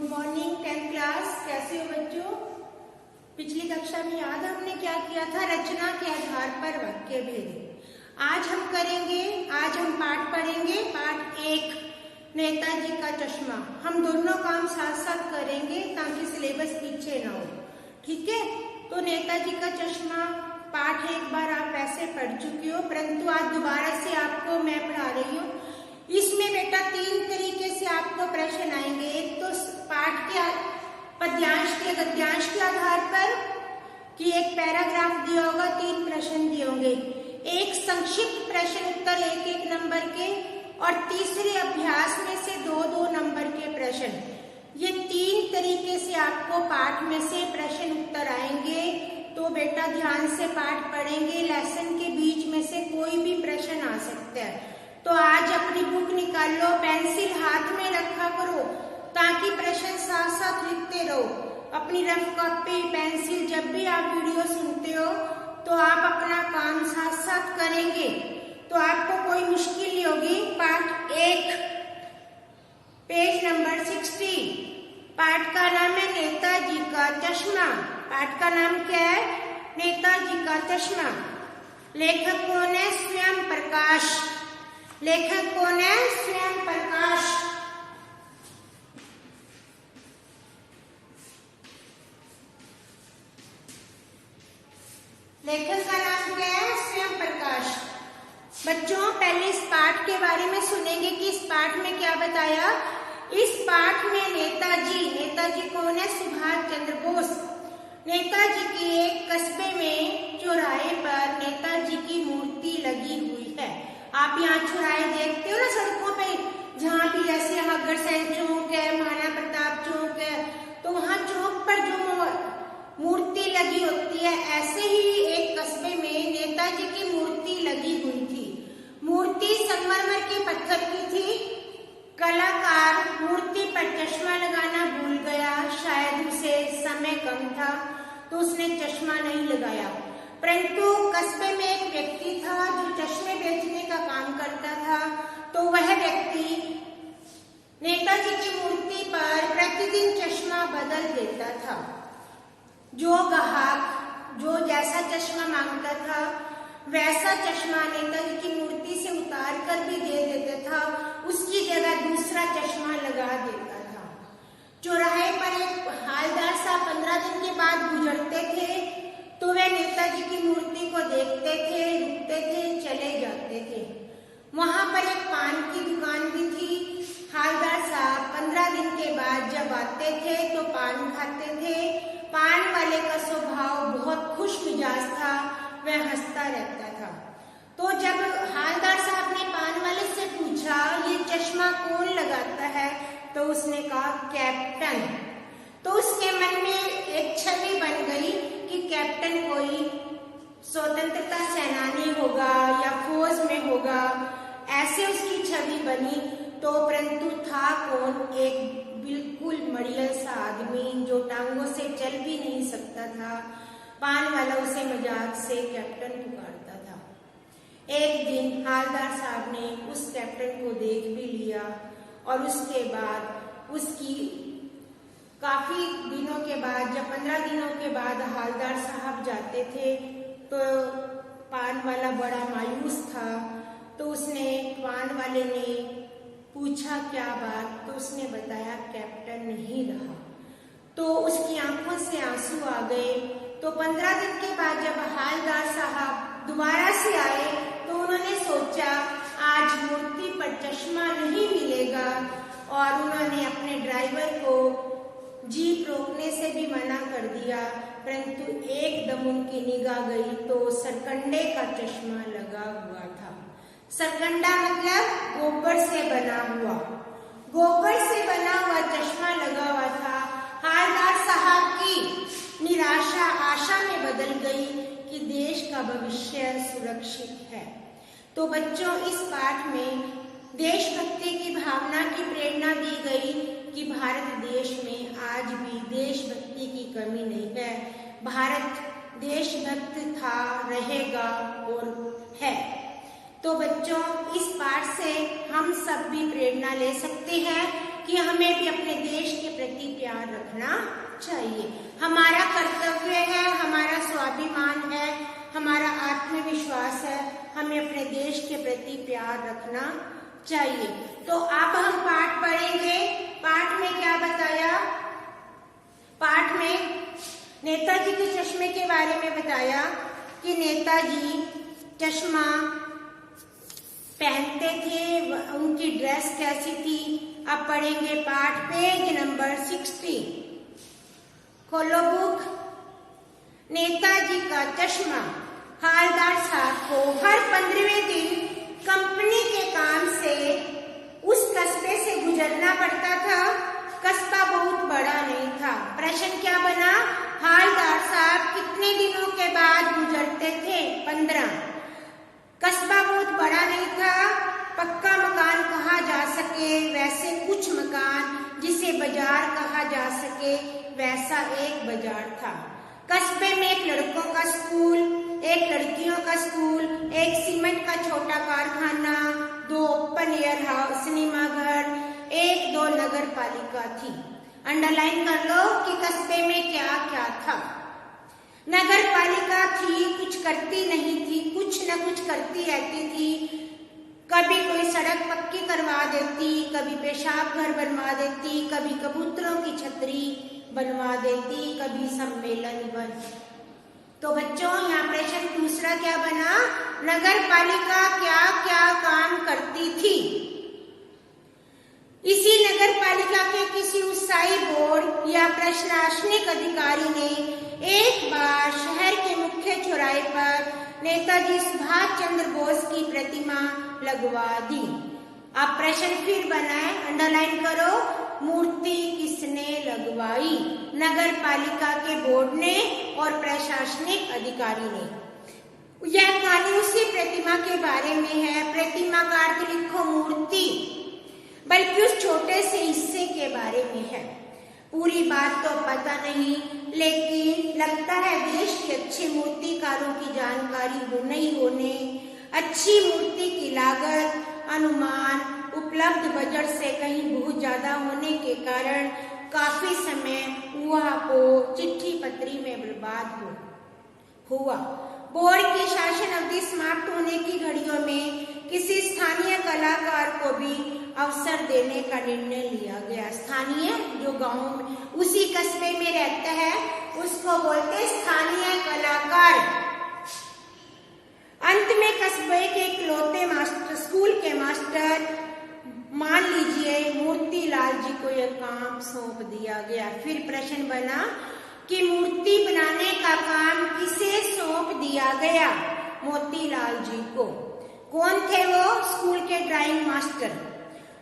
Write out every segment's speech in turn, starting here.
Morning 10th class. कैसे हो बच्चों? पिछली कक्षा में याद हमने क्या किया था? रचना के आधार पर वाक्य भेदे। आज हम पाठ पढ़ेंगे। पाठ 1 नेताजी का चश्मा। हम दोनों काम साथ साथ करेंगे ताकि सिलेबस पीछे ना हो, ठीक है? तो नेताजी का चश्मा पाठ 1 बार आप वैसे पढ़ चुके हो, परंतु आज दोबारा से आपको मैं पढ़ा रही हूँ। इसमें बेटा 3 तरीके से आपको प्रश्न आएंगे। एक तो पाठ के पद्यांश के गद्यांश के आधार पर कि एक पैराग्राफ दिया होगा, 3 प्रश्न दिए होंगे। एक संक्षिप्त प्रश्न उत्तर 1-1 नंबर के, और तीसरे अभ्यास में से 2-2 नंबर के प्रश्न। ये 3 तरीके से आपको पाठ में से प्रश्न उत्तर आएंगे। तो बेटा ध्यान से पाठ पढ़ेंगे। लेसन के बीच में से कोई भी प्रश्न आ सकता है। तो आज अपनी बुक निकाल लो, पेंसिल हाथ में रखा करो ताकि प्रश्न साथ साथ लिखते रहो। अपनी रफ कॉपी पेंसिल, जब भी आप वीडियो सुनते हो तो आप अपना काम साथ साथ करेंगे तो आपको कोई मुश्किल नहीं होगी। पाठ 1 पेज नंबर 60। पाठ का नाम है नेताजी का चश्मा। पाठ का नाम क्या है? नेताजी का चश्मा। लेखक कौन है? स्वयं प्रकाश। लेखक कौन है? स्वयं प्रकाश। लेखक का नाम क्या है? स्वयं प्रकाश। बच्चों पहले इस पाठ के बारे में सुनेंगे कि इस पाठ में क्या बताया। इस पाठ में नेताजी कौन है? सुभाष चंद्र बोस। नेताजी के एक कस्बे में चौराहे पर नेताजी की मूर्ति लगी हुई है। आप यहाँ चौराहे देखते हो ना सड़कों पे, जहाँ भी जैसे अग्रसेन चौक है, महाराणा प्रताप चौक है, तो वहाँ चौक पर जो मूर्ति लगी होती है, ऐसे ही एक कस्बे में नेताजी की मूर्ति लगी हुई थी। मूर्ति संगमरमर के पत्थर की थी। कलाकार मूर्ति पर चश्मा लगाना भूल गया। शायद उसे समय कम था तो उसने चश्मा नहीं लगाया। परंतु कस्बे में एक व्यक्ति था जो चश्मे बेचने का काम करता था। तो वह व्यक्ति नेताजी की मूर्ति पर प्रतिदिन चश्मा बदल देता था। जो ग्राहक जो जैसा चश्मा मांगता था वैसा चश्मा नेताजी की मूर्ति से उतार कर भी दे देता था। उसकी जगह दूसरा चश्मा लगा देता था। चौराहे पर एक हालदार साहब 15 दिन के बाद गुजरते थे तो वे नेताजी की मूर्ति को देखते थे, रुकते थे, चले जाते थे। वहां पर एक पान की दुकान भी थी। हालदार साहब 15 दिन के बाद जब आते थे तो पान खाते थे। पान वाले का स्वभाव बहुत खुश मिजाज था, वह हंसता रहता था। तो जब हालदार साहब ने पान वाले से पूछा ये चश्मा कौन लगाता है, तो उसने कहा कैप्टन। तो उसके मन में एक छवि बन गई कि कैप्टन कोई स्वतंत्रता सेनानी होगा या फौज में होगा, ऐसे उसकी छवि बनी। तो परंतु था कौन? एक बिल्कुल मड़ियल सा आदमी जो टांगों से चल भी नहीं सकता था। पान वाला उसे मजाक से कैप्टन पुकारता था। एक दिन हालदार साहब ने उस कैप्टन को देख भी लिया और उसके बाद उसकी काफी दिनों के बाद, जब 15 दिनों के बाद हालदार साहब जाते थे तो पान वाला बड़ा मायूस था। तो उसने पान वाले ने पूछा क्या बात, तो उसने बताया कैप्टन नहीं रहा। तो उसकी आंखों से आंसू आ गए। तो 15 दिन के बाद जब हालदार साहब दोबारा से आए तो उन्होंने सोचा आज मूर्ति पर चश्मा नहीं मिलेगा, और उन्होंने अपने ड्राइवर को जीप रोकने से भी मना कर दिया। परंतु एकदम उनकी निगाह गई तो सरकंडे का चश्मा लगा हुआ था। सरकंडा मतलब गोबर से बना हुआ। गोबर से बना हुआ चश्मा लगा हुआ था। हालदार साहब की निराशा आशा में बदल गई कि देश का भविष्य सुरक्षित है। तो बच्चों इस पाठ में देशभक्ति की भावना की प्रेरणा दी गई कि भारत देश में आज भी देशभक्ति की कमी नहीं है। भारत देशभक्त था, रहेगा और है। तो बच्चों इस पाठ से हम सब भी प्रेरणा ले सकते हैं कि हमें भी अपने देश के प्रति प्यार रखना चाहिए। हमारा कर्तव्य है, हमारा स्वाभिमान है, हमारा आत्मविश्वास है, हमें अपने देश के प्रति प्यार रखना चाहिए। तो अब हम पाठ पढ़ेंगे। पाठ में क्या बताया? पाठ में नेताजी के चश्मे के बारे में बताया कि नेताजी चश्मा पहनते थे, उनकी ड्रेस कैसी थी। अब पढ़ेंगे पाठ, पेज नंबर 60। खोलो बुक। नेताजी का चश्मा। हवलदार साहब को हर 15वें दिन कंपनी के काम से उस कस्बे से गुजरना पड़ता था। कस्बा बहुत बड़ा नहीं था। प्रश्न क्या बना? हवलदार साहब कितने दिनों के बाद गुजरते थे? 15। कस्बा बहुत बड़ा नहीं था, पक्का मकान कहा जा सके वैसे कुछ मकान, जिसे बाजार कहा जा सके वैसा एक बाजार था। कस्बे में एक लड़कों का स्कूल, एक लड़कियों का स्कूल, एक सीमेंट का छोटा कारखाना, 2 ओपन एयर हाउस सिनेमा घर, 1-2 नगर पालिका थी। अंडरलाइन कर लो कि कस्बे में क्या क्या था। नगर पालिका थी, कुछ करती नहीं थी, कुछ न कुछ करती रहती थी। कभी कोई सड़क पक्की करवा देती, कभी पेशाब घर बनवा देती, कभी कबूतरों की छतरी बनवा देती, कभी सम्मेलन बन। तो बच्चों यहाँ प्रश्न दूसरा क्या बना? नगर पालिका क्या क्या काम करती थी? इसी नगर पालिका के किसी उत्साही बोर्ड या प्रशासनिक अधिकारी ने एक बार शहर के मुख्य चौराहे पर नेताजी सुभाष चंद्र बोस की प्रतिमा लगवा दी। अब प्रश्न फिर बनाए, अंडरलाइन करो। मूर्ति किसने लगवाई? नगर पालिका के बोर्ड ने और प्रशासनिक अधिकारी ने। यह कहानी उसी प्रतिमा के बारे में है। प्रतिमा का अर्थ लिखो मूर्ति, बल्कि उस छोटे से हिस्से के बारे में है। पूरी बात तो पता नहीं, लेकिन लगता है देश के अच्छे मूर्तिकारों की जानकारी होने ही होने, अच्छी मूर्ति की लागत अनुमान उपलब्ध बजट से कहीं बहुत ज्यादा होने के कारण काफी समय हुआ को चिट्ठी पत्री में बर्बाद हुआ। बोर्ड की शासन अवधि समाप्त होने की घड़ियों में किसी स्थानीय कलाकार को भी अवसर देने का निर्णय लिया गया। स्थानीय जो गांव में उसी कस्बे में रहता है उसको बोलते स्थानीय कलाकार। अंत में कस्बे के इकलौते मास्टर, स्कूल के मास्टर मान लीजिए मोतीलाल जी को यह काम सौंप दिया गया। फिर प्रश्न बना कि मूर्ति बनाने का काम किसे सौंप दिया गया? मोतीलाल जी को। कौन थे वो? स्कूल के ड्राइंग मास्टर,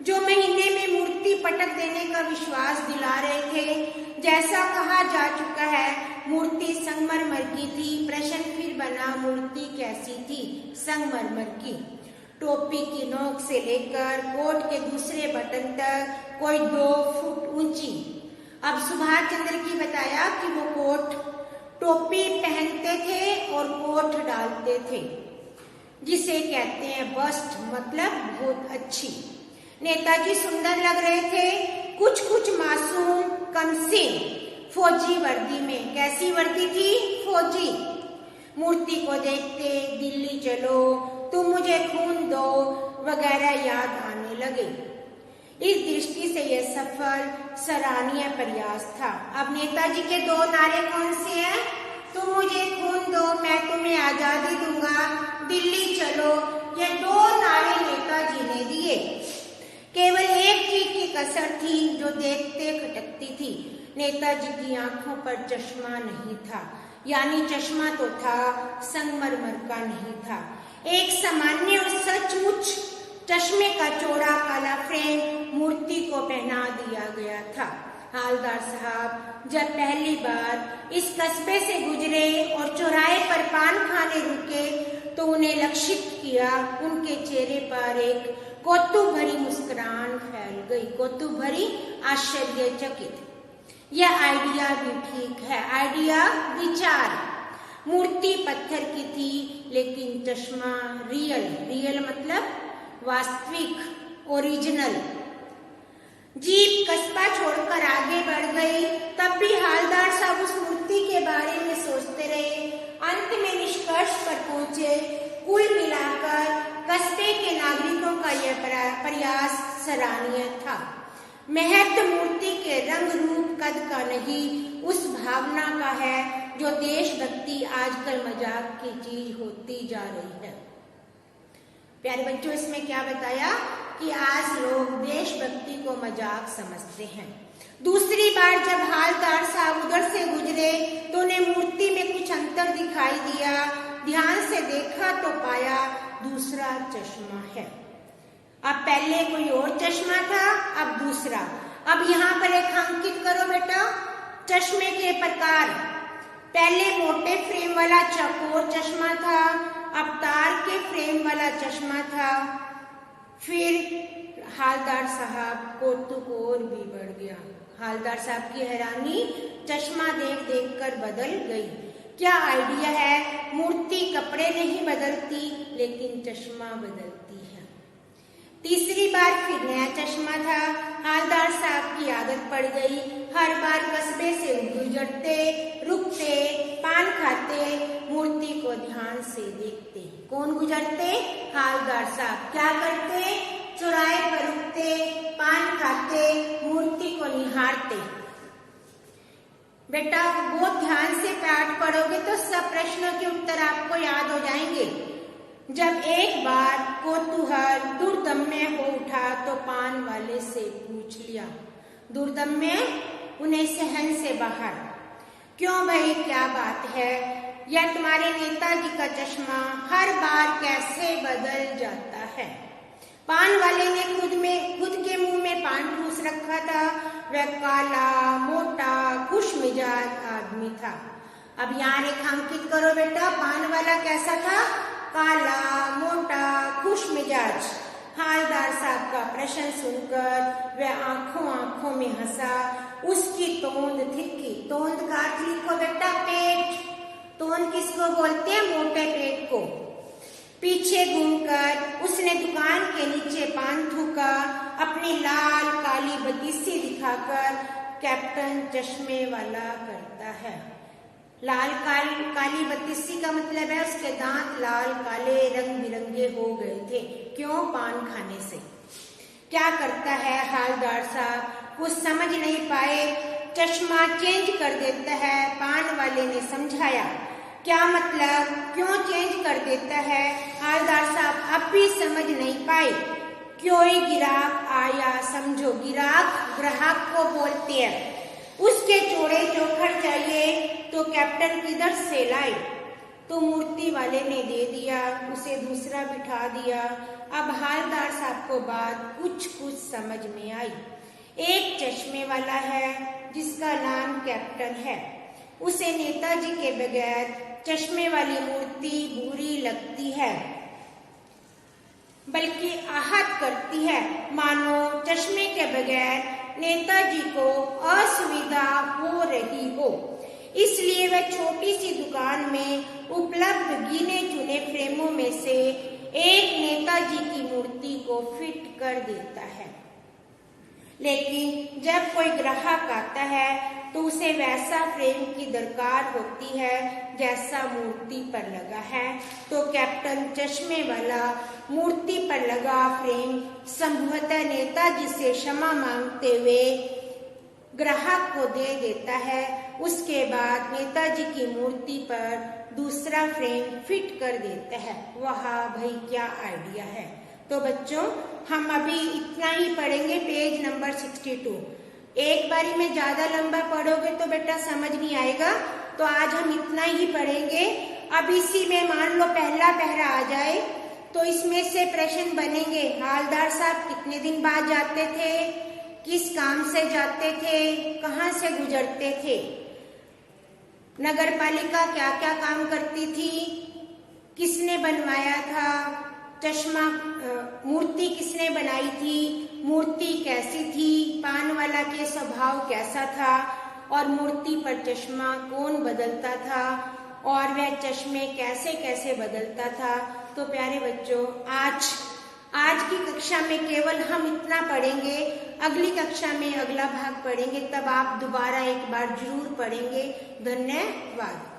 जो महीने में मूर्ति पटक देने का विश्वास दिला रहे थे। जैसा कहा जा चुका है मूर्ति संगमरमर की थी। प्रश्न फिर बना मूर्ति कैसी थी? संगमरमर की। टोपी की नोक से लेकर कोट के दूसरे बटन तक कोई 2 फुट ऊंची। अब सुभाष चंद्र की बताया कि वो कोट टोपी पहनते थे और कोट डालते थे, जिसे कहते हैं बस्ट, मतलब बहुत अच्छी। नेताजी सुंदर लग रहे थे, कुछ कुछ मासूम कमसिन फौजी वर्दी में। कैसी वर्दी थी? फौजी। मूर्ति को देखते दिल्ली चलो, तुम मुझे खून दो वगैरह याद आने लगे। इस दृष्टि से यह सफल सराहनीय प्रयास था। अब नेताजी के 2 नारे कौन से हैं? तुम मुझे खून दो, मैं तुम्हें आजादी दूंगा, दिल्ली चलो। ये 2 नारे नेताजी ने दिए। केवल एक चीज की कसर थी जो देखते खटकती थी। नेताजी की आंखों पर चश्मा नहीं था, यानी चश्मा तो था, संगमरमर का नहीं था। एक सामान्य और सचमुच चश्मे का चौड़ा काला फ्रेम मूर्ति को पहना दिया गया था। हवलदार साहब जब पहली बार इस कस्बे से गुजरे और चौराहे पर पान खाने रुके तो उन्हें लक्षित किया। उनके चेहरे पर एक कौतूहल भरी मुस्कुराहट फैल गई। कौतूहल भरी, आश्चर्यचकित। यह आइडिया भी ठीक है। आइडिया, विचार। मूर्ति पत्थर की थी लेकिन चश्मा रियल मतलब वास्तविक, ओरिजिनल। जीप कस्बा छोड़कर आगे बढ़ गई। तब भी हवलदार साहब उस मूर्ति के बारे में सोचते रहे। अंत में निष्कर्ष पर पहुंचे, कुल मिलाकर कस्बे के नागरिकों का यह प्रयास सराहनीय था। महत्व मूर्ति के रंग रूप कद का नहीं, उस भावना का है जो देशभक्ति आजकल मजाक की चीज होती जा रही है। प्यारे बच्चों, इसमें क्या बताया कि आज लोग देशभक्ति को मजाक समझते हैं। दूसरी बार जब हवलदार साहब उधर से गुजरे तो उन्हें मूर्ति में कुछ अंतर दिखाई दिया। ध्यान से देखा तो पाया दूसरा चश्मा है। अब पहले कोई और चश्मा था, अब दूसरा। अब यहाँ पर रेखांकित करो बेटा चश्मे के प्रकार। पहले मोटे फ्रेम वाला चौकोर चश्मा था, अब तार के फ्रेम वाला चश्मा था। फिर हवलदार साहब कौतुक और भी बढ़ गया। हवलदार साहब की हैरानी चश्मा देख देख कर बदल गई। क्या आइडिया है, मूर्ति कपड़े नहीं बदलती लेकिन चश्मा बदलती है। तीसरी बार फिर नया चश्मा था। हवलदार साहब की आदत पड़ गई, हर बार कस्बे से गुजरते, रुकते, पान खाते, मूर्ति को ध्यान से देखते। कौन गुजरते? हवलदार साहब। क्या करते? चौराहे पर रुकते, पान खाते, मूर्ति को निहारते। बेटा बहुत ध्यान से पाठ पढ़ोगे तो सब प्रश्नों के उत्तर आपको याद हो जाएंगे। जब एक बार कौतूहल दुर्दम्य हो उठा तो पान वाले से पूछ लिया। दुर्दम्य उन्हें सहन से बाहर। क्यों भाई, क्या बात है? यह तुम्हारे नेताजी का चश्मा हर बार कैसे बदल जाता है? पान वाले ने खुद के मुंह में पान ठूस रखा था। वह काला, मोटा, खुश मिजाज आदमी था। अब यहाँ रेखांकित करो बेटा, पान वाला कैसा था? काला, मोटा, खुश मिजाज। हवलदार साहब का प्रश्न सुनकर वह आंखों आंखों में हंसा। उसकी तोंद थिरकी। तोंद का अर्थ लिखो बेटा, पेट। तोंद किसको बोलते हैं? मोटे पेट को। पीछे घूमकर उसने दुकान के नीचे पान थूका। अपनी लाल काली बत्तीसी दिखाकर कैप्टन चश्मे वाला करता है। लाल काली बत्तीसी का मतलब है उसके दांत लाल काले रंग बिरंगे हो गए थे। क्यों? पान खाने से। क्या करता है हवलदार साहब? कुछ समझ नहीं पाए, चश्मा चेंज कर देता है। पान वाले ने समझाया। क्या मतलब? क्यों चेंज कर देता है? हवलदार साहब अब भी समझ नहीं पाए। कोई गिराक आया, समझो गिराक ग्राहक को बोलते हैं। उसके चौड़े चौखट चाहिए तो कैप्टन किधर से लाए? तो मूर्ति वाले ने दे दिया, उसे दूसरा बिठा दिया। अब हवलदार साहब को बात कुछ समझ में आई। एक चश्मे वाला है जिसका नाम कैप्टन है। उसे नेताजी के बगैर चश्मे वाली मूर्ति बुरी लगती है, बल्कि आहत करती है, मानो चश्मे के बगैर नेताजी को असुविधा हो रही हो। इसलिए वह छोटी सी दुकान में उपलब्ध गिने चुने फ्रेमों में से एक नेताजी की मूर्ति को फिट कर देता है। लेकिन जब कोई ग्राहक आता है तो उसे वैसा फ्रेम की दरकार होती है जैसा मूर्ति पर लगा है। तो कैप्टन चश्मे वाला मूर्ति पर लगा फ्रेम संभवतः नेताजी से क्षमा मांगते हुए ग्राहक को दे देता है। उसके बाद नेताजी की मूर्ति पर दूसरा फ्रेम फिट कर देता है। वाह भाई, क्या आइडिया है। तो बच्चों हम अभी इतना ही पढ़ेंगे, पेज नंबर 62। एक बारी में ज्यादा लंबा पढ़ोगे तो बेटा समझ नहीं आएगा, तो आज हम इतना ही पढ़ेंगे। अब इसी में मान लो पहला पहरा आ जाए तो इसमें से प्रश्न बनेंगे। हवलदार साहब कितने दिन बाद जाते थे, किस काम से जाते थे, कहाँ से गुजरते थे, नगर पालिका क्या क्या काम करती थी, किसने बनवाया था, चश्मा मूर्ति किसने बनाई थी, मूर्ति कैसी थी, पान वाला के स्वभाव कैसा था, और मूर्ति पर चश्मा कौन बदलता था, और वह चश्मे कैसे कैसे बदलता था। तो प्यारे बच्चों आज की कक्षा में केवल हम इतना पढ़ेंगे। अगली कक्षा में अगला भाग पढ़ेंगे, तब आप दोबारा एक बार जरूर पढ़ेंगे। धन्यवाद।